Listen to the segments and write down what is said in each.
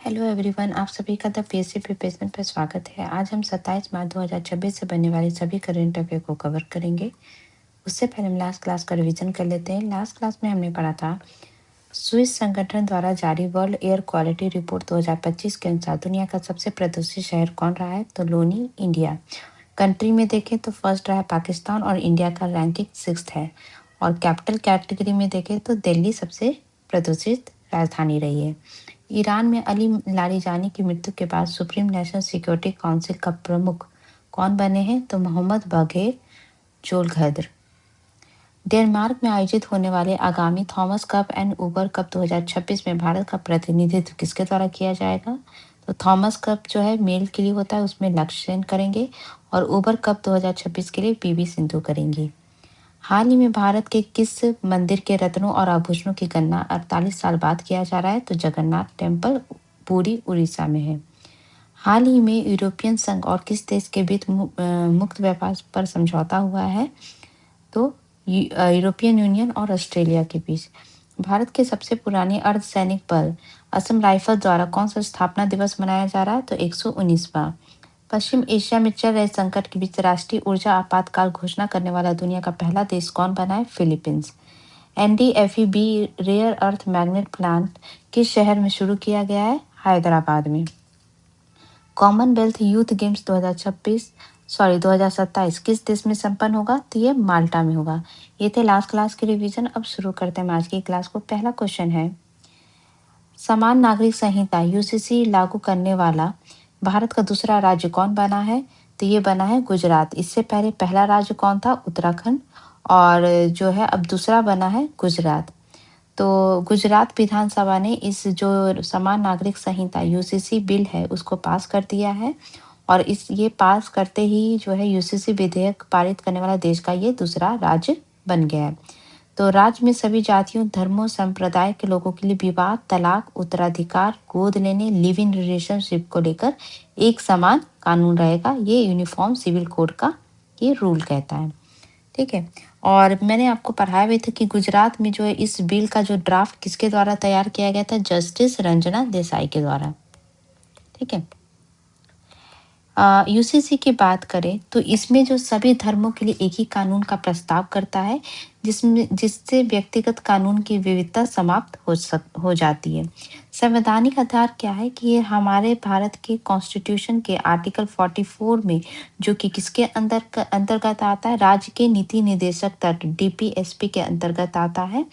Hello everyone, आप सभी का द पीएससी प्रिपरेशन पर स्वागत है। आज हम 27 मार्च 2026 से बनने वाले सभी करंट अफेयर को कवर करेंगे। उससे पहले हम लास्ट क्लास का रिवीजन कर लेते हैं। लास्ट क्लास में हमने पढ़ा था स्विस संगठन द्वारा जारी वर्ल्ड एयर क्वालिटी रिपोर्ट 2025 के अनुसार दुनिया का सबसे प्रदूषित शहर कौन रहा है, तो लोनी इंडिया। कंट्री में देखें तो फर्स्ट रहा है पाकिस्तान और इंडिया का रैंकिंग 6th है। और कैपिटल कैटेगरी में देखें तो दिल्ली सबसे प्रदूषित राजधानी रही है। ईरान में अली लारीजानी की मृत्यु के बाद सुप्रीम नेशनल सिक्योरिटी काउंसिल का प्रमुख कौन बने हैं, तो मोहम्मद बागेर जोलघद्र। डेनमार्क में आयोजित होने वाले आगामी Thomas cup and Uber cup 2026 में भारत का प्रतिनिधित्व किसके द्वारा किया जाएगा, तो थॉमस कप जो है मेल के लिए होता है, उसमें लक्ष्य सेन करेंगे और उबर कप 2026 के लिए पीवी सिंधु करेंगी। हाल ही में भारत के किस मंदिर के रत्नों और आभूषणों की गणना 48 साल बाद किया जा रहा है, तो जगन्नाथ टेम्पल पुरी उड़ीसा में है। हाल ही में यूरोपियन संघ और किस देश के बीच मुक्त व्यापार पर समझौता हुआ है, तो यूरोपियन यूनियन और ऑस्ट्रेलिया के बीच। भारत के सबसे पुराने अर्धसैनिक बल असम राइफल द्वारा कौन सा स्थापना दिवस मनाया जा रहा है, तो 119वां। पश्चिम एशिया में चल रहे संकट के बीच राष्ट्रीय ऊर्जा आपातकाल घोषणा करने वाला दुनिया का पहला देश कौन बना है, Philippines. NDFEB rare earth magnet plant किस शहर में शुरू किया गया है, हैदराबाद में। कॉमनवेल्थ यूथ गेम्स 2027 किस देश में संपन्न होगा, तो ये माल्टा में होगा। ये थे लास्ट क्लास के रिवीजन। अब शुरू करते हैं आज की क्लास को। पहला क्वेश्चन है, समान नागरिक संहिता यूसीसी लागू करने वाला भारत का दूसरा राज्य कौन बना है, तो ये बना है गुजरात। इससे पहले पहला राज्य कौन था, उत्तराखंड, और जो है अब दूसरा बना है गुजरात। तो गुजरात विधानसभा ने इस जो समान नागरिक संहिता यूसीसी बिल है उसको पास कर दिया है, और ये पास करते ही जो है यूसीसी विधेयक पारित करने वाला देश का ये दूसरा राज्य बन गया है। तो राज्य में सभी जातियों, धर्मों, संप्रदाय के लोगों के लिए विवाह, तलाक, उत्तराधिकार, गोद लेने, लिव इन रिलेशनशिप को लेकर एक समान कानून रहेगा। ये यूनिफॉर्म सिविल कोड का ये रूल कहता है। ठीक है। और मैंने आपको पढ़ाया भी था कि गुजरात में जो है इस बिल का जो ड्राफ्ट किसके द्वारा तैयार किया गया था, जस्टिस रंजना देसाई के द्वारा। ठीक है। यूसीसी की बात करें तो इसमें जो सभी धर्मों के लिए एक ही कानून का प्रस्ताव करता है, जिससे व्यक्तिगत कानून की विविधता समाप्त हो जाती है। संवैधानिक आधार क्या है कि ये हमारे भारत के कॉन्स्टिट्यूशन के आर्टिकल 44 में, जो कि किसके अंतर्गत आता है, राज्य के नीति निदेशक तंत्र DPSP के अंतर्गत आता है।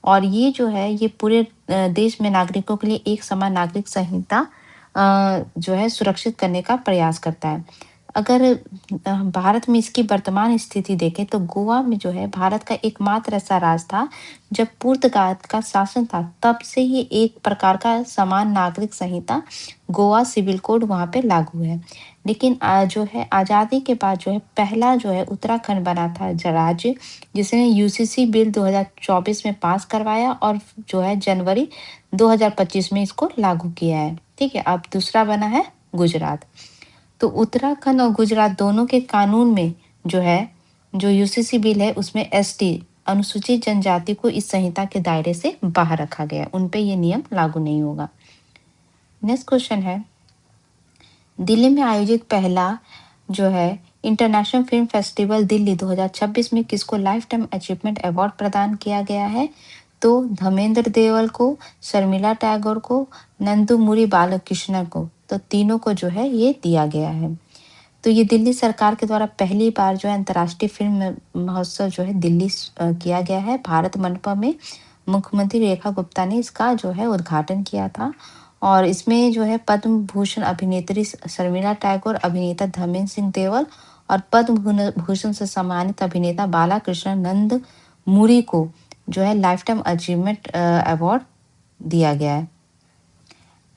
और ये जो है ये पूरे देश में नागरिकों के लिए एक समान नागरिक संहिता जो है सुरक्षित करने का प्रयास करता है। अगर भारत में इसकी वर्तमान स्थिति देखें तो गोवा में जो है भारत का एकमात्र ऐसा राज्य था जब पुर्तगाल का शासन था, तब से ही एक प्रकार का समान नागरिक संहिता गोवा सिविल कोड वहाँ पे लागू है। लेकिन जो है आज़ादी के बाद जो है पहला जो है उत्तराखंड बना था राज्य, जिसने यूसीसी बिल 2024 में पास करवाया और जो है जनवरी 2025 में इसको लागू किया है। ठीक है। अब दूसरा बना है गुजरात। तो उत्तराखंड और गुजरात दोनों के कानून में जो है जो यूसीसी बिल है उसमें एसटी अनुसूचित जनजाति को इस संहिता के दायरे से बाहर रखा गया, उन पे ये नियम लागू नहीं होगा। नेक्स्ट क्वेश्चन है, दिल्ली में आयोजित पहला जो है इंटरनेशनल फिल्म फेस्टिवल दिल्ली 2026 में किसको लाइफ टाइम अचीवमेंट अवार्ड प्रदान किया गया है, तो धर्मेंद्र देवल को, शर्मिला टैगोर को, नंदुमुरी बालकृष्णन को, तो तीनों को जो है ये दिया गया है। तो ये दिल्ली सरकार के द्वारा पहली बार जो है अंतर्राष्ट्रीय फिल्म महोत्सव जो है दिल्ली किया गया है। भारत मंडपम में मुख्यमंत्री रेखा गुप्ता ने इसका जो है उद्घाटन किया था। और इसमें जो है पद्म भूषण अभिनेत्री शर्मिला टैगोर, अभिनेता धर्मेंद्र सिंह देवल और पद्म भूषण से सम्मानित अभिनेता बालाकृष्ण नंद मुरी को जो है लाइफ टाइम अचीवमेंट अवार्ड दिया गया है।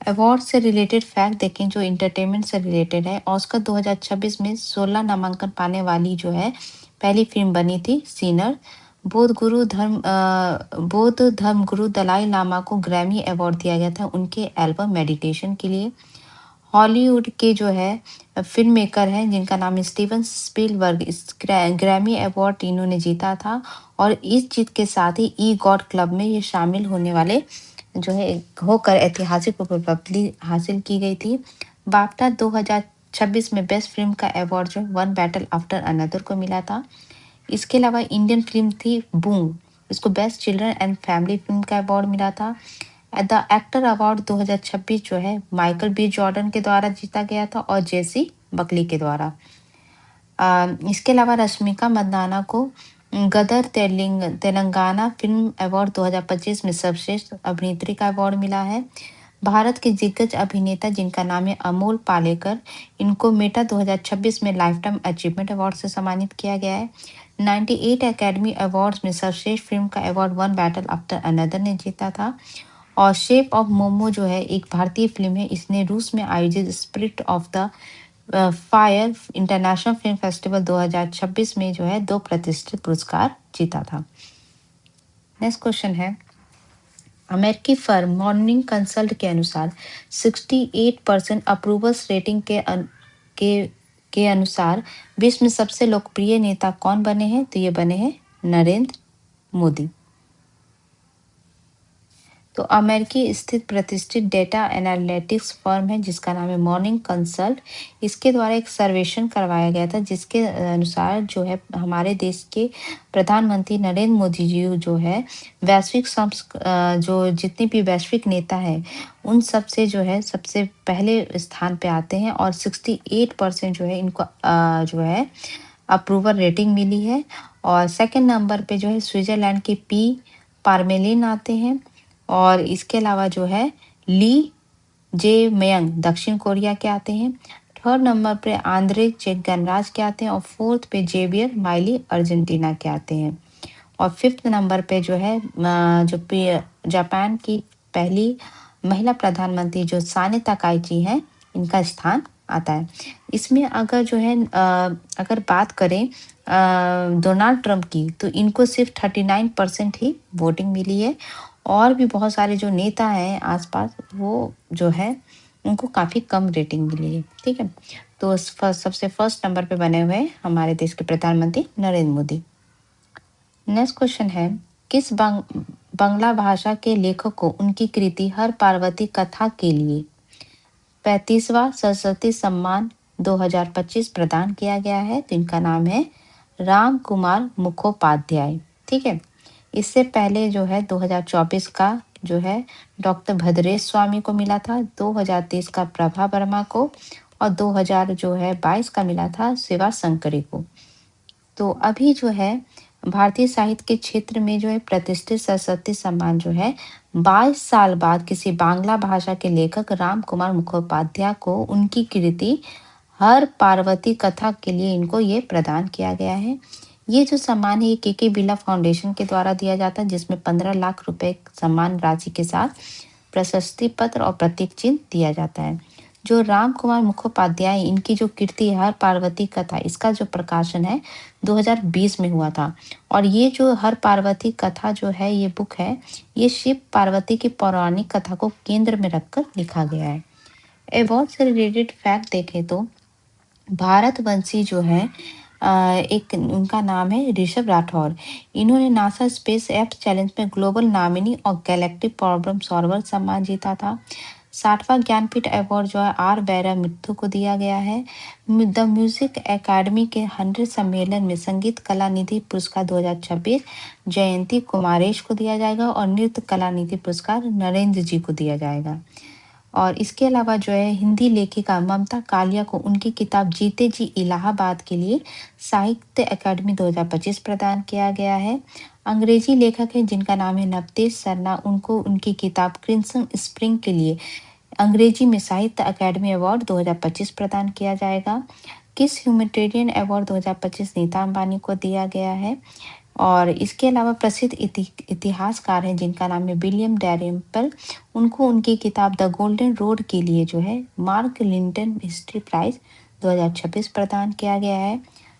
अवार्ड से रिलेटेड फैक्ट देखें जो इंटरटेनमेंट से रिलेटेड है। ऑस्कर 2026 में 16 नामांकन पाने वाली जो है पहली फिल्म बनी थी सीनर। बौद्ध धर्म गुरु दलाई लामा को ग्रैमी अवार्ड दिया गया था उनके एल्बम मेडिटेशन के लिए। हॉलीवुड के जो है फिल्म मेकर हैं जिनका नाम है स्टीवन स्पीलबर्ग, इस ग्रैमी अवार्ड इन्होंने जीता था। और इस जीत के साथ ही ई गॉड क्लब में ये शामिल होने वाले जो है होकर ऐतिहासिक उपलब्धि हासिल की गई थी। बाफ्टा 2026 में बेस्ट फिल्म का अवार्ड जो वन बैटल आफ्टर अनदर को मिला था। इसके अलावा इंडियन फिल्म थी बूम, इसको best children and family film का अवार्ड मिला था। द एक्टर अवार्ड 2026 जो है माइकल बी जॉर्डन के द्वारा जीता गया था और जेसी बकली के द्वारा। इसके अलावा रश्मिका मंदाना को गदर तेलंगाना फिल्म अवार्ड 2025 में सर्वश्रेष्ठ अभिनेत्री का अवार्ड मिला है। भारत के दिग्गज अभिनेता जिनका नाम है अमोल पालेकर, इनको मेटा 2026 में लाइफ टाइम अचीवमेंट अवार्ड से सम्मानित किया गया है। 98 एकेडमी अवार्ड्स में सर्वश्रेष्ठ फिल्म का award one battle after another ने जीता था। और शेप ऑफ मोमो जो है एक भारतीय फिल्म है, इसने रूस में आयोजित spirit of the fire international film festival 2026 में जो है 2 प्रतिष्ठित पुरस्कार जीता था। नेक्स्ट क्वेश्चन है, अमेरिकी फर्म मॉर्निंग कंसल्ट के अनुसार 68% अप्रूवल्स रेटिंग के अनुसार विश्व में सबसे लोकप्रिय नेता कौन बने हैं? तो ये बने हैं नरेंद्र मोदी। तो अमेरिकी स्थित प्रतिष्ठित डेटा एनालिटिक्स फर्म है जिसका नाम है मॉर्निंग कंसल्ट। इसके द्वारा एक सर्वेक्षण करवाया गया था जिसके अनुसार जो है हमारे देश के प्रधानमंत्री नरेंद्र मोदी जी जो है वैश्विक जो जितने भी वैश्विक नेता है उन सब से जो है सबसे पहले स्थान पे आते हैं और 68% जो है इनको जो है अप्रूवल रेटिंग मिली है। और सेकंड नंबर पे जो है स्विट्जरलैंड के पी पारमेलिन आते हैं। और इसके अलावा जो है ली जे मयंग दक्षिण कोरिया के आते हैं। थर्ड नंबर पे आंद्रे चेक गणराज के आते हैं और फोर्थ पे जेवियर माइली अर्जेंटीना के आते हैं। और फिफ्थ नंबर पे जो है जापान की पहली महिला प्रधानमंत्री जो साने तकाइची हैं इनका स्थान आता है। इसमें अगर जो है अगर बात करें डोनाल्ड ट्रंप की तो इनको सिर्फ 39% ही वोटिंग मिली है। और भी बहुत सारे जो नेता हैं आसपास वो जो है उनको काफ़ी कम रेटिंग मिली है। ठीक है, तो सबसे फर्स्ट नंबर पे बने हुए हमारे देश के प्रधानमंत्री नरेंद्र मोदी। नेक्स्ट क्वेश्चन है, किस बांग्ला भाषा के लेखक को उनकी कृति हर पार्वती कथा के लिए 35वां सरस्वती सम्मान 2025 प्रदान किया गया है? तो इनका नाम है राम कुमार मुखोपाध्याय। ठीक है, इससे पहले जो है 2024 का जो है डॉक्टर भद्रेश स्वामी को मिला था, 2023 का प्रभा वर्मा को और 2022 का मिला था शिवा शंकरी को। तो अभी जो है भारतीय साहित्य के क्षेत्र में जो है प्रतिष्ठित सरस्वती सम्मान जो है 22 साल बाद किसी बांग्ला भाषा के लेखक राम कुमार मुखोपाध्याय को उनकी कृति हर पार्वती कथा के लिए इनको ये प्रदान किया गया है। ये जो सम्मान है ये के बिरला फाउंडेशन के द्वारा दिया जाता है जिसमें 15 लाख रुपए सम्मान राशि के साथ प्रशस्ति पत्र और प्रतीक चिन्ह दिया जाता है। जो राम कुमार मुखोपाध्याय इनकी जो कीर्ति हर पार्वती कथा इसका जो प्रकाशन है 2020 में हुआ था। और ये जो हर पार्वती कथा जो है ये बुक है ये शिव पार्वती की पौराणिक कथा को केंद्र में रखकर लिखा गया है। अवार्ड से रिलेटेड फैक्ट देखें तो भारतवंशी जो है एक उनका नाम है ऋषभ राठौर। इन्होंने नासा स्पेस एक्स चैलेंज में ग्लोबल नामिनी और गैलेक्टिक प्रॉब्लम सॉल्वर सम्मान जीता था। 60वां ज्ञानपीठ अवार्ड जो है आर बैरा मित्थु को दिया गया है। द म्यूजिक एकेडमी के 100 सम्मेलन में संगीत कला निधि पुरस्कार 2026 जयंती कुमारेश को दिया जाएगा और नृत्य कला निधि पुरस्कार नरेंद्र जी को दिया जाएगा। और इसके अलावा जो है हिंदी लेखिका ममता कालिया को उनकी किताब जीते जी इलाहाबाद के लिए साहित्य अकादमी 2025 प्रदान किया गया है। अंग्रेजी लेखक है जिनका नाम है नवतेज सरना, उनको उनकी किताब क्रिम्सन स्प्रिंग के लिए अंग्रेजी में साहित्य अकादमी अवार्ड 2025 प्रदान किया जाएगा। किस ह्यूमैनिटेरियन अवार्ड 2025 नीता अंबानी को दिया गया है? और इसके अलावा प्रसिद्ध इतिहासकार हैं जिनका नाम है विलियम डैलिम्पल, उनको उनकी किताब द गोल्डन रोड के लिए जो है मार्क लिंटन हिस्ट्री प्राइज 2026 प्रदान किया गया है।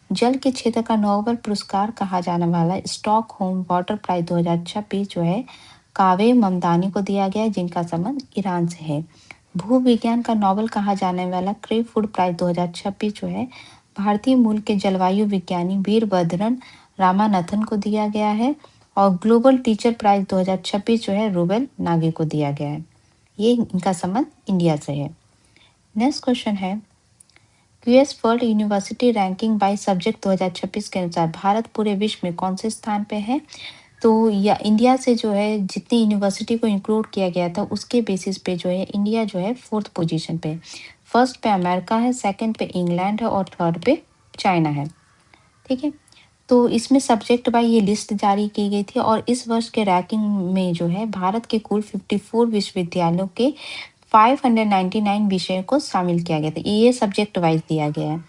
जल के क्षेत्र का नोबेल पुरस्कार कहा जाने वाला स्टॉकहोम वाटर प्राइज 2026 जो है कावे ममदानी को दिया गया है जिनका संबंध ईरान से है। भू विज्ञान का नोबेल कहा जाने वाला क्रे फूड प्राइज 2026 जो है भारतीय मूल के जलवायु विज्ञानी वीरभद्रन रामानाथन को दिया गया है। और ग्लोबल टीचर प्राइज 2026 जो है रूबेल नागी को दिया गया है। ये इनका संबंध इंडिया से है। नेक्स्ट क्वेश्चन है, US world university ranking by subject 2026 के अनुसार भारत पूरे विश्व में कौन से स्थान पे है? तो या इंडिया से जो है जितनी यूनिवर्सिटी को इंक्लूड किया गया था उसके बेसिस पे जो है इंडिया जो है 4th पोजीशन पे। फर्स्ट पे अमेरिका है, सेकंड पे इंग्लैंड है और थर्ड पे चाइना है। ठीक है, तो इसमें सब्जेक्ट बाय ये लिस्ट जारी की गई थी और इस वर्ष के रैंकिंग में जो है भारत के कुल 54 विश्वविद्यालयों के 599 विषयों को शामिल किया गया था। ये सब्जेक्ट वाइज दिया गया है।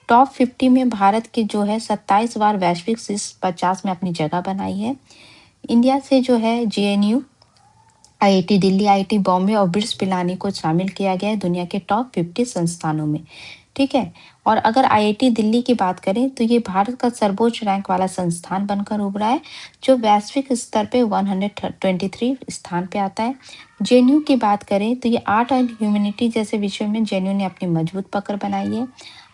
टॉप 50 में भारत की जो है 27 बार वैश्विक शीर्ष 50 में अपनी जगह बनाई है। इंडिया से जो है JNU, IIT Delhi, IIT Bombay और ब्रिट्स पिलानी को शामिल किया गया है दुनिया के टॉप 50 संस्थानों में। ठीक है, और अगर आईआईटी दिल्ली की बात करें तो ये भारत का सर्वोच्च रैंक वाला संस्थान बनकर उभरा है जो वैश्विक स्तर पे 123 स्थान पे आता है। जेएनयू की बात करें तो ये आर्ट एंड ह्यूमैनिटी जैसे विषयों में जेएनयू ने अपनी मजबूत पकड़ बनाई है।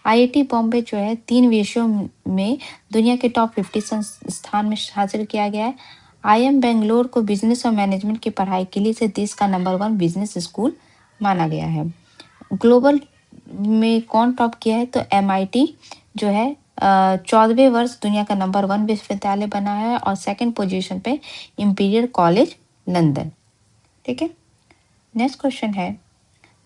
आईआईटी बॉम्बे जो है 3 विषयों में दुनिया के टॉप 50 स्थान में हासिल किया गया है। आईएम बेंगलोर को बिजनेस और मैनेजमेंट की पढ़ाई के लिए इसे देश का नंबर 1 बिजनेस स्कूल माना गया है। ग्लोबल में कौन टॉप किया है तो एमआईटी जो है 14वें वर्ष दुनिया का नंबर 1 विश्वविद्यालय बना है और सेकंड पोजीशन पे इंपीरियल कॉलेज लंदन। ठीक है, नेक्स्ट क्वेश्चन है,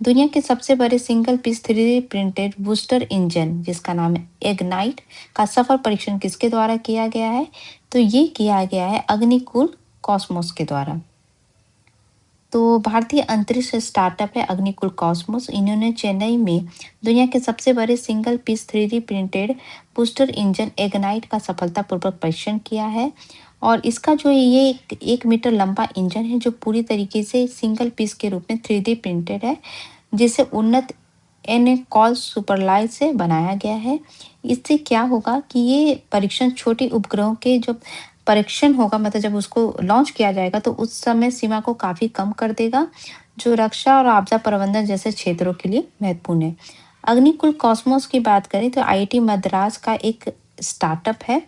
दुनिया के सबसे बड़े single piece 3D printed booster engine जिसका नाम है इग्नाइट का सफल परीक्षण किसके द्वारा किया गया है? तो ये किया गया है अग्निकुल कॉस्मोस के द्वारा। तो भारतीय अंतरिक्ष स्टार्टअप है अग्निकुल कॉस्मोस। इन्होंने चेन्नई में दुनिया के सबसे बड़े single piece 3D printed booster engine Ignite का सफलतापूर्वक परीक्षण किया है और इसका जो ये 1 मीटर लंबा इंजन है जो पूरी तरीके से सिंगल पीस के रूप में 3D प्रिंटेड है जिसे उन्नत एन कॉल सुपरलाइट से बनाया गया है। इससे क्या होगा कि ये परीक्षण छोटे उपग्रहों के जो परीक्षण होगा मतलब जब उसको लॉन्च किया जाएगा तो उस समय सीमा को काफ़ी कम कर देगा जो रक्षा और आपदा प्रबंधन जैसे क्षेत्रों के लिए महत्वपूर्ण है। अग्निकुल कॉस्मोस की बात करें तो आईआईटी मद्रास का एक स्टार्टअप है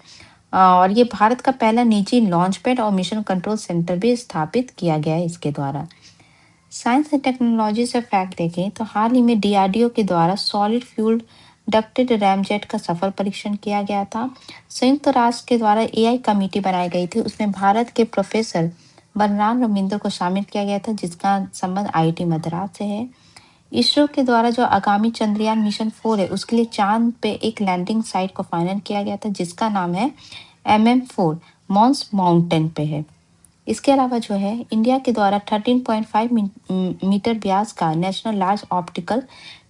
और ये भारत का पहला निजी लॉन्च पैड और मिशन कंट्रोल सेंटर भी स्थापित किया गया है इसके द्वारा। साइंस एंड टेक्नोलॉजी से फैक्ट देखें तो हाल ही में डीआरडीओ के द्वारा सॉलिड फ्यूल डक्टेड रैमजेट का सफल परीक्षण किया गया था। संयुक्त राष्ट्र के द्वारा एआई कमेटी बनाई गई थी, उसमें भारत के प्रोफेसर बलराम रविंद्र को शामिल किया गया था जिसका संबंध आईआईटी मद्रास से है। इसरो के द्वारा जो आगामी चंद्रयान मिशन 4 है उसके लिए चांद पे एक लैंडिंग साइट को फाइनल किया गया था जिसका नाम है MM4 मॉन्स माउंटेन पे है। इसके अलावा जो है इंडिया के द्वारा 13.5 मीटर व्यास का नेशनल लार्ज ऑप्टिकल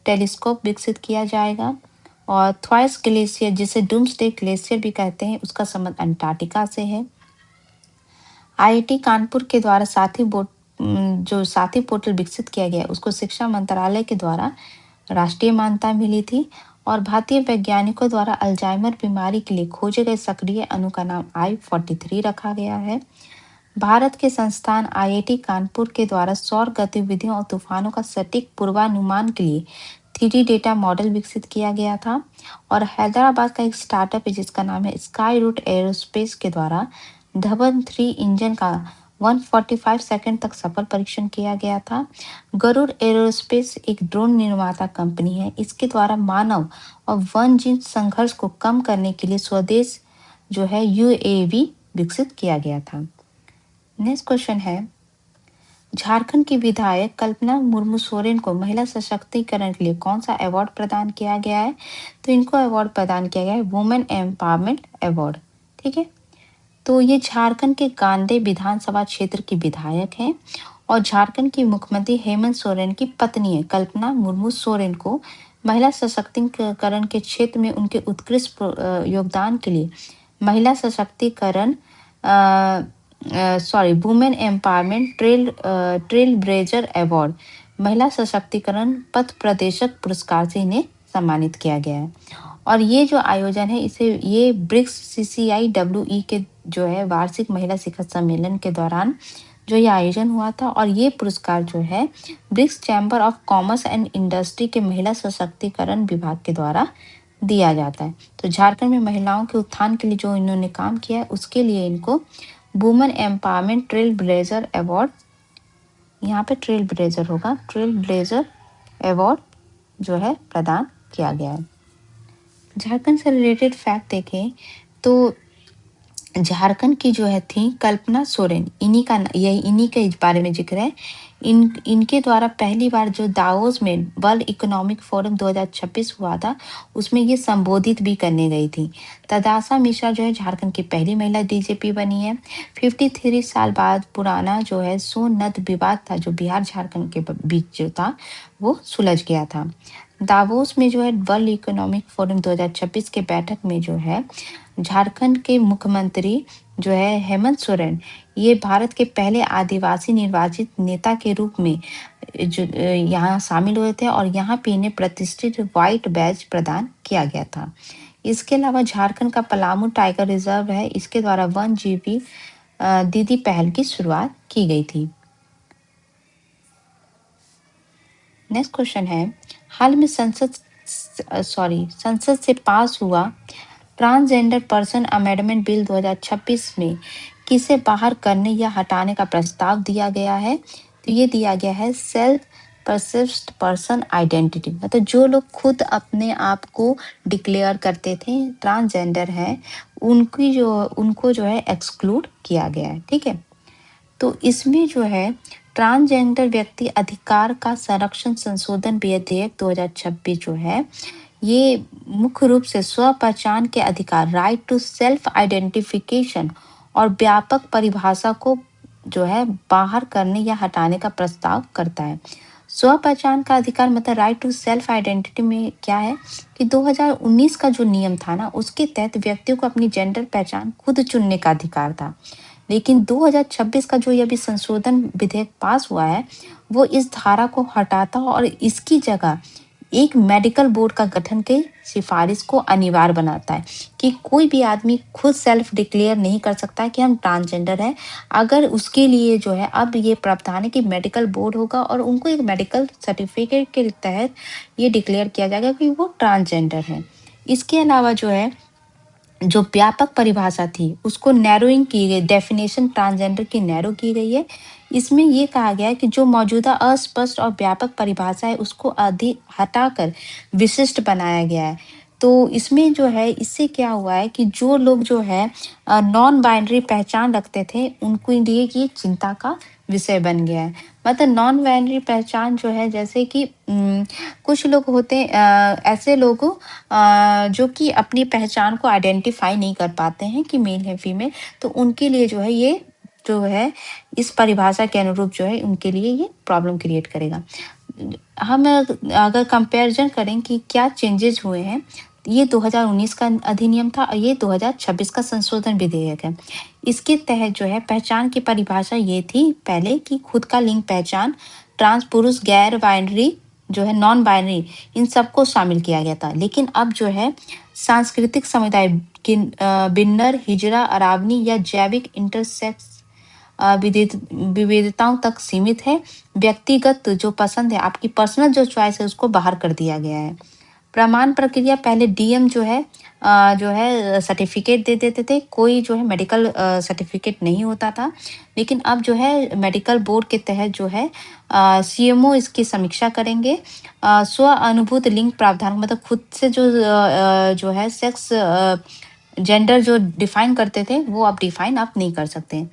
टेलीस्कोप विकसित किया जाएगा और थ्वाइस ग्लेशियर जिसे डूम्सडे ग्लेशियर भी कहते हैं उसका संबंध अंटार्कटिका से है। आईआईटी कानपुर के द्वारा जो साथी पोर्टल विकसित किया गया उसको शिक्षा मंत्रालय के द्वारा राष्ट्रीय मान्यता मिली थी और भारतीय वैज्ञानिकों द्वारा अल्जाइमर बीमारी के लिए खोजे गए सक्रिय अणु का नाम I43 रखा गया है। भारत के संस्थान आईआईटी कानपुर के द्वारा सौर गतिविधियों और तूफानों का सटीक पूर्वानुमान के लिए 3D डेटा मॉडल विकसित किया गया था और हैदराबाद का एक स्टार्टअप है जिसका नाम है स्काई रूट एरोस्पेस के द्वारा धवन 3 इंजन का 145 सेकंड तक सफल परीक्षण किया गया था। गरुड़ एरोस्पेस एक ड्रोन निर्माता कंपनी है, इसके द्वारा मानव और वन्यजीव संघर्ष को कम करने के लिए स्वदेश जो है यूएवी विकसित किया गया था। नेक्स्ट क्वेश्चन है, झारखंड की विधायक कल्पना मुर्मू सोरेन को महिला सशक्तिकरण के लिए कौन सा अवार्ड प्रदान किया गया है? तो इनको अवार्ड प्रदान किया गया है वुमेन एम्पावरमेंट अवार्ड। ठीक है, तो ये झारखंड के गांधी विधानसभा क्षेत्र की विधायक हैं और झारखंड की मुख्यमंत्री हेमंत सोरेन की पत्नी है। कल्पना मुर्मू सोरेन को महिला सशक्तिकरण के क्षेत्र में उनके उत्कृष्ट योगदान के लिए महिला सशक्तिकरण women empowerment trail blazer award महिला सशक्तिकरण पथ प्रदर्शक पुरस्कार से इन्हें सम्मानित किया गया है। और ये जो आयोजन है ये ब्रिक्स CCIWE के जो है वार्षिक महिला शिखर सम्मेलन के दौरान जो ये आयोजन हुआ था और ये पुरस्कार जो है BRICS chamber of commerce and industry के महिला सशक्तिकरण विभाग के द्वारा दिया जाता है। तो झारखंड में महिलाओं के उत्थान के लिए जो इन्होंने काम किया है उसके लिए इनको women empowerment trail blazer award, यहाँ पे ट्रेल ब्लेजर होगा, ट्रेल ब्लेजर अवार्ड जो है प्रदान किया गया है। झारखंड से रिलेटेड फैक्ट देखें तो झारखंड की जो है थी कल्पना सोरेन, इन्हीं के बारे में जिक्र है। इनके द्वारा पहली बार जो दावोस में वर्ल्ड इकोनॉमिक फोरम 2026 हुआ था, उसमें ये संबोधित भी करने गई थी। तदासा मिश्रा जो है झारखंड की पहली महिला डीजीपी बनी है। 53 साल बाद पुराना जो है सोन नद विवाद था, जो बिहार झारखंड के बीच जो था, वो सुलझ गया था। दावोस में जो है वर्ल्ड इकोनॉमिक फोरम 2026 के बैठक में जो है झारखंड के मुख्यमंत्री जो है हेमंत सोरेन, ये भारत के पहले आदिवासी निर्वाचित नेता के रूप में जो यहाँ शामिल हुए थे, और यहाँ पे इन्हें प्रतिष्ठित व्हाइट बैज प्रदान किया गया था। इसके अलावा झारखंड का पलामू टाइगर रिजर्व है, इसके द्वारा वन जीबी दीदी पहल की शुरुआत की गई थी। नेक्स्ट क्वेश्चन है, हाल में संसद से पास हुआ ट्रांसजेंडर पर्सन अमेंडमेंट बिल 2026 में किसे बाहर करने या हटाने का प्रस्ताव दिया गया है? तो ये दिया गया है सेल्फ परसिस्ट पर्सन आइडेंटिटी, मतलब जो लोग खुद अपने आप को डिक्लेयर करते थे ट्रांसजेंडर है, उनको जो है एक्सक्लूड किया गया है। ठीक है, तो इसमें जो है ट्रांसजेंडर व्यक्ति अधिकार का संरक्षण संशोधन विधेयक 2026 जो है, ये मुख्य रूप से स्व पहचान के अधिकार, राइट टू सेल्फ आइडेंटिफिकेशन और व्यापक परिभाषा को जो है बाहर करने या हटाने का प्रस्ताव करता है। स्व पहचान का अधिकार मतलब राइट टू सेल्फ आइडेंटिटी में क्या है कि 2019 का जो नियम था ना, उसके तहत व्यक्तियों को अपनी जेंडर पहचान खुद चुनने का अधिकार था। लेकिन 2026 का जो ये अभी संशोधन विधेयक पास हुआ है, वो इस धारा को हटाता और इसकी जगह एक मेडिकल बोर्ड का गठन की सिफारिश को अनिवार्य बनाता है कि कोई भी आदमी खुद सेल्फ डिक्लेयर नहीं कर सकता है कि हम ट्रांसजेंडर हैं। अगर उसके लिए जो है अब ये प्रावधान है कि मेडिकल बोर्ड होगा और उनको एक मेडिकल सर्टिफिकेट के तहत ये डिक्लेयर किया जाएगा कि वो ट्रांसजेंडर है। इसके अलावा जो है जो व्यापक परिभाषा थी उसको नैरोइंग की गई, डेफिनेशन ट्रांसजेंडर की नैरो की गई है। इसमें ये कहा गया है कि जो मौजूदा अस्पष्ट और व्यापक परिभाषा है उसको अधिक हटाकर विशिष्ट बनाया गया है। तो इसमें जो है इससे क्या हुआ है कि जो लोग जो है नॉन बाइनरी पहचान रखते थे, उनको लिए ये चिंता का विषय बन गया है। मतलब नॉन बाइनरी पहचान जो है, जैसे कि कुछ लोग होते ऐसे लोग जो कि अपनी पहचान को आइडेंटिफाई नहीं कर पाते हैं कि मेल है फीमेल, तो उनके लिए जो है ये जो है इस परिभाषा के अनुरूप जो है उनके लिए ये प्रॉब्लम क्रिएट करेगा। हम अगर कंपैरिजन करें कि क्या चेंजेस हुए हैं, ये 2019 का अधिनियम था और ये 2026 का संशोधन विधेयक है। इसके तहत जो है पहचान की परिभाषा ये थी पहले कि खुद का लिंग पहचान, ट्रांस पुरुष, गैर बाइनरी जो है नॉन बाइनरी, इन सबको शामिल किया गया था। लेकिन अब जो है सांस्कृतिक समुदाय बिन्नर, हिजरा, अरावनी या जैविक इंटरसेक्स विविधताओं तक सीमित है। व्यक्तिगत जो पसंद है, आपकी पर्सनल जो चॉइस है, उसको बाहर कर दिया गया है। प्रमाण प्रक्रिया पहले डीएम जो है सर्टिफिकेट दे देते थे, कोई जो है मेडिकल सर्टिफिकेट नहीं होता था। लेकिन अब जो है मेडिकल बोर्ड के तहत जो है सीएमओ इसकी समीक्षा करेंगे। स्व अनुभूत लिंग प्रावधान मतलब खुद से जो है सेक्स जेंडर जो डिफाइन करते थे, वो अब डिफाइन आप नहीं कर सकते।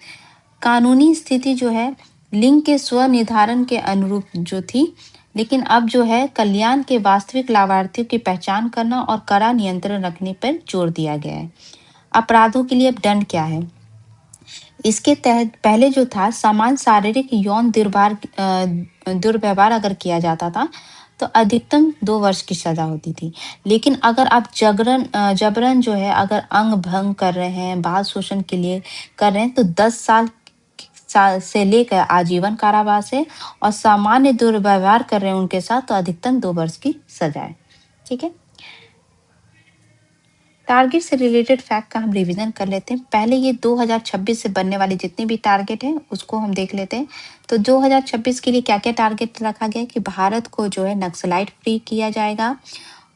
कानूनी स्थिति जो है लिंग के स्व निर्धारण के अनुरूप जो थी, लेकिन अब जो है कल्याण के वास्तविक लाभार्थियों की पहचान करना और कड़ा नियंत्रण रखने पर जोर दिया गया है। अपराधों के लिए अब दंड क्या है? इसके तहत पहले जो था समान शारीरिक यौन दुर्व्यवहार अगर किया जाता था तो अधिकतम 2 वर्ष की सजा होती थी। लेकिन अगर आप जबरन जो है अगर अंग भंग कर रहे हैं, बाल शोषण के लिए कर रहे हैं, तो 10 साल से लेकर आजीवन कारावास है, और सामान्य दुर्व्यवहार कर रहे हैं उनके साथ तो अधिकतम 2 वर्ष की सजा है। ठीक है, टारगेट से रिलेटेड फैक्ट का हम रिवीजन कर लेते हैं। पहले ये 2026 से बनने वाले जितने भी टारगेट हैं उसको हम देख लेते हैं। तो 2026 के लिए क्या क्या टारगेट रखा गया कि भारत को जो है नक्सलाइट फ्री किया जाएगा,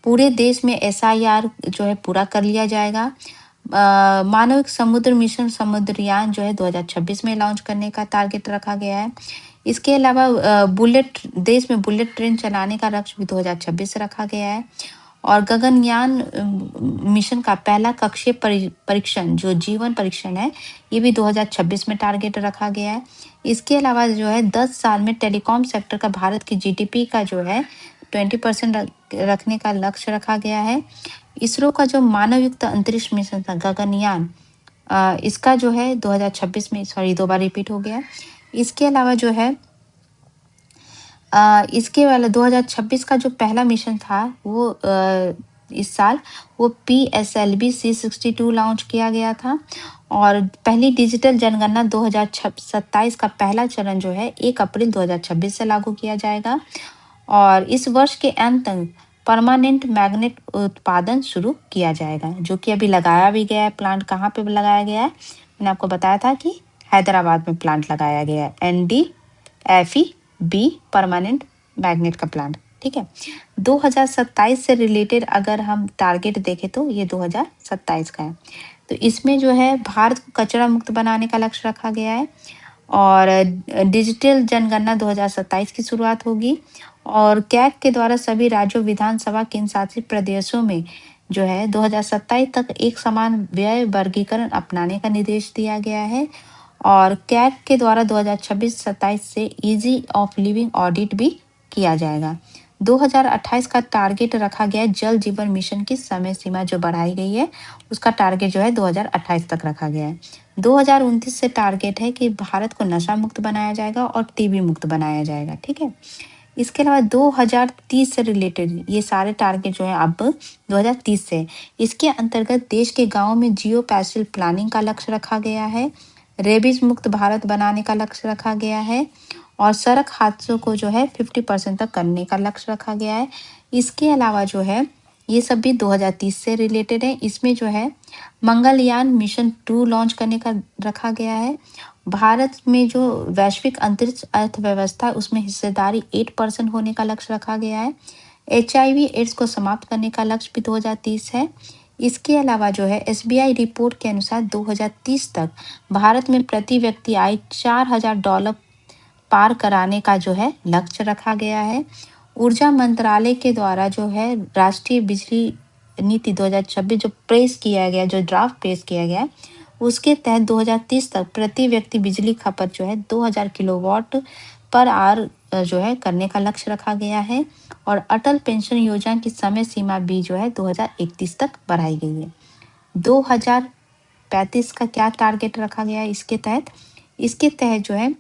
पूरे देश में एसआईआर जो है पूरा कर लिया जाएगा, मानविक समुद्र मिशन समुद्रयान जो है 2026 में लॉन्च करने का टारगेट रखा गया है। इसके अलावा देश में बुलेट ट्रेन चलाने का लक्ष्य भी 2026 रखा गया है। और गगनयान मिशन का पहला कक्षीय परीक्षण जो जीवन परीक्षण है, ये भी 2026 में टारगेट रखा गया है। इसके अलावा जो है 10 साल में टेलीकॉम सेक्टर का भारत की जीडीपी का जो है 20% रखने का लक्ष्य रखा गया है। इसरो का जो मानवयुक्त अंतरिक्ष मिशन था गगनयान, इसका जो है 2026 में, सॉरी 2 बार रिपीट हो गया। इसके अलावा जो है इसके वाला 2026 का जो पहला मिशन था वो इस साल वो PSLV C62 लॉन्च किया गया था। और पहली डिजिटल जनगणना 2027 का पहला चरण जो है 1 अप्रैल 2026 से लागू किया जाएगा। और इस वर्ष के अंत तक परमानेंट मैग्नेट उत्पादन शुरू किया जाएगा, जो कि अभी लगाया भी गया है। प्लांट कहाँ पे लगाया गया है? मैंने आपको बताया था कि हैदराबाद में प्लांट लगाया गया है, NDFEB परमानेंट मैग्नेट का प्लांट। ठीक है, 2027 से रिलेटेड अगर हम टारगेट देखें तो ये 2027 का है। तो इसमें जो है भारत को कचरा मुक्त बनाने का लक्ष्य रखा गया है। और डिजिटल जनगणना 2027 की शुरुआत होगी। और कैग के द्वारा सभी राज्यों, विधानसभा, केंद्र शासित प्रदेशों में जो है 2027 तक एक समान व्यय वर्गीकरण अपनाने का निर्देश दिया गया है। और कैग के द्वारा 2026-27 से इजी ऑफ लिविंग ऑडिट भी किया जाएगा। 2028 का टारगेट रखा गया है। जल जीवन मिशन की समय सीमा जो बढ़ाई गई है, उसका टारगेट जो है 2028 तक रखा गया है। 2029 से टारगेट है कि भारत को नशा मुक्त बनाया जाएगा और टीबी मुक्त बनाया जाएगा। ठीक है, इसके अलावा 2030 से रिलेटेड ये सारे टारगेट जो है अब 2030 से, इसके अंतर्गत देश के गाँव में जियो पैस्टल प्लानिंग का लक्ष्य रखा गया है। रेबीज मुक्त भारत बनाने का लक्ष्य रखा गया है। और सड़क हादसों को जो है 50% तक करने का लक्ष्य रखा गया है। इसके अलावा जो है ये सब भी 2030 से रिलेटेड है। इसमें जो है मंगलयान मिशन 2 लॉन्च करने का रखा गया है। भारत में जो वैश्विक अंतरिक्ष अर्थव्यवस्था है, उसमें हिस्सेदारी 8% होने का लक्ष्य रखा गया है। HIV एड्स को समाप्त करने का लक्ष्य भी 2030 है। इसके अलावा जो है SBI रिपोर्ट के अनुसार 2030 तक भारत में प्रति व्यक्ति आय $4,000 पार कराने का जो है लक्ष्य रखा गया है। ऊर्जा मंत्रालय के द्वारा जो है राष्ट्रीय बिजली नीति 2026 जो पेश किया गया, जो ड्राफ्ट पेश किया गया, उसके तहत 2030 तक प्रति व्यक्ति बिजली खपत जो है 2000 किलोवाट पर आवर जो है करने का लक्ष्य रखा गया है। और अटल पेंशन योजना की समय सीमा भी जो है 2031 तक बढ़ाई गई है। 2035 का क्या टारगेट रखा गया है इसके तहत? इसके तहत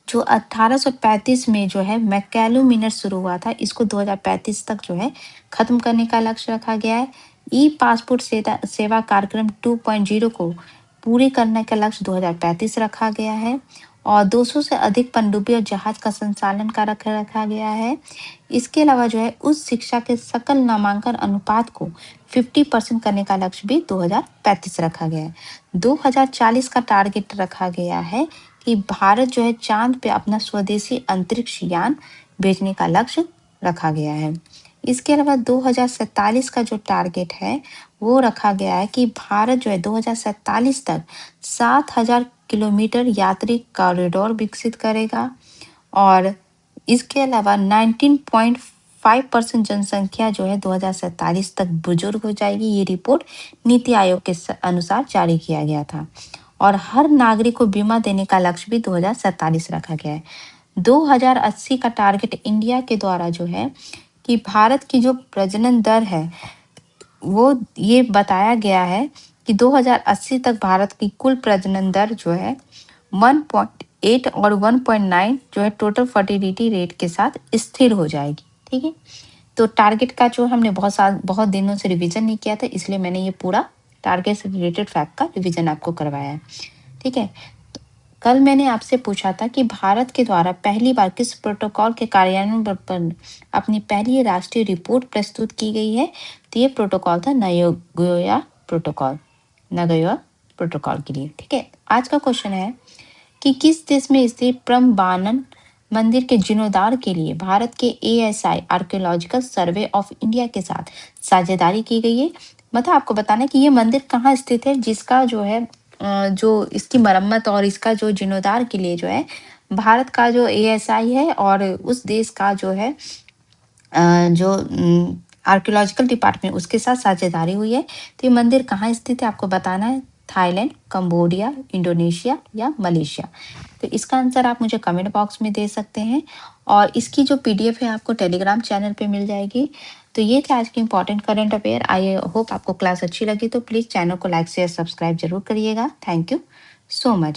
जो 1835 में जो है मैकैलू मिनट शुरू हुआ था, इसको 2035 तक जो है खत्म करने का लक्ष्य रखा गया है। ई पासपोर्ट सेवा कार्यक्रम 2.0 को पूरी करने का लक्ष्य 2035 रखा गया है। और 200 से अधिक पनडुब्बी और जहाज का संचालन का रखा गया है। इसके अलावा जो है उस शिक्षा के सकल नामांकन अनुपात को 50% करने का लक्ष्य भी 2035 रखा गया है। 2040 का टारगेट रखा गया है कि भारत जो है चांद पे अपना स्वदेशी अंतरिक्ष यान भेजने का लक्ष्य रखा गया है। इसके अलावा 2047 का जो टारगेट है वो रखा गया है कि भारत जो है 2047 तक 7000 किलोमीटर यात्री कॉरिडोर विकसित करेगा। और इसके अलावा 19.5% जनसंख्या जो है 2047 तक बुजुर्ग हो जाएगी। ये रिपोर्ट नीति आयोग के अनुसार जारी किया गया था। और हर नागरिक को बीमा देने का लक्ष्य भी 2047 रखा गया है। 2080 का टारगेट इंडिया के द्वारा जो है कि भारत की जो प्रजनन दर है वो ये बताया गया है कि 2080 तक भारत की कुल प्रजनन दर जो है 1.8 और 1.9 जो है टोटल फर्टिलिटी रेट के साथ स्थिर हो जाएगी। ठीक है, तो टारगेट का जो हमने बहुत दिनों से रिवीजन नहीं किया था, इसलिए मैंने ये पूरा टारगेट से रिलेटेड फैक्ट का रिवीजन आपको करवाया है। ठीक है, कल मैंने आपसे पूछा था कि भारत के द्वारा पहली बार किस प्रोटोकॉल के कार्यान्वयन पर अपनी पहली राष्ट्रीय रिपोर्ट प्रस्तुत की गई है। तो ये प्रोटोकॉल था नगोया प्रोटोकॉल के लिए। ठीक है, आज का क्वेश्चन है कि किस देश में स्थित प्रम्बानन मंदिर के जीर्णोद्धार के लिए भारत के ASI archaeological survey of India के साथ साझेदारी की गई है। मतलब आपको बताना है कि ये मंदिर कहाँ स्थित है, जिसका जो है जो इसकी मरम्मत और इसका जो जीर्णोद्धार के लिए जो है भारत का जो एएसआई है और उस देश का जो है जो आर्कियोलॉजिकल डिपार्टमेंट उसके साथ साझेदारी हुई है। तो ये मंदिर कहाँ स्थित है आपको बताना है, थाईलैंड, कंबोडिया, इंडोनेशिया या मलेशिया। तो इसका आंसर आप मुझे कमेंट बॉक्स में दे सकते हैं और इसकी जो पीडीएफ है आपको टेलीग्राम चैनल पे मिल जाएगी। तो ये थे आज के important current affair. I hope आपको क्लास अच्छी लगी, तो प्लीज़ चैनल को लाइक शेयर सब्सक्राइब जरूर करिएगा। Thank you so much.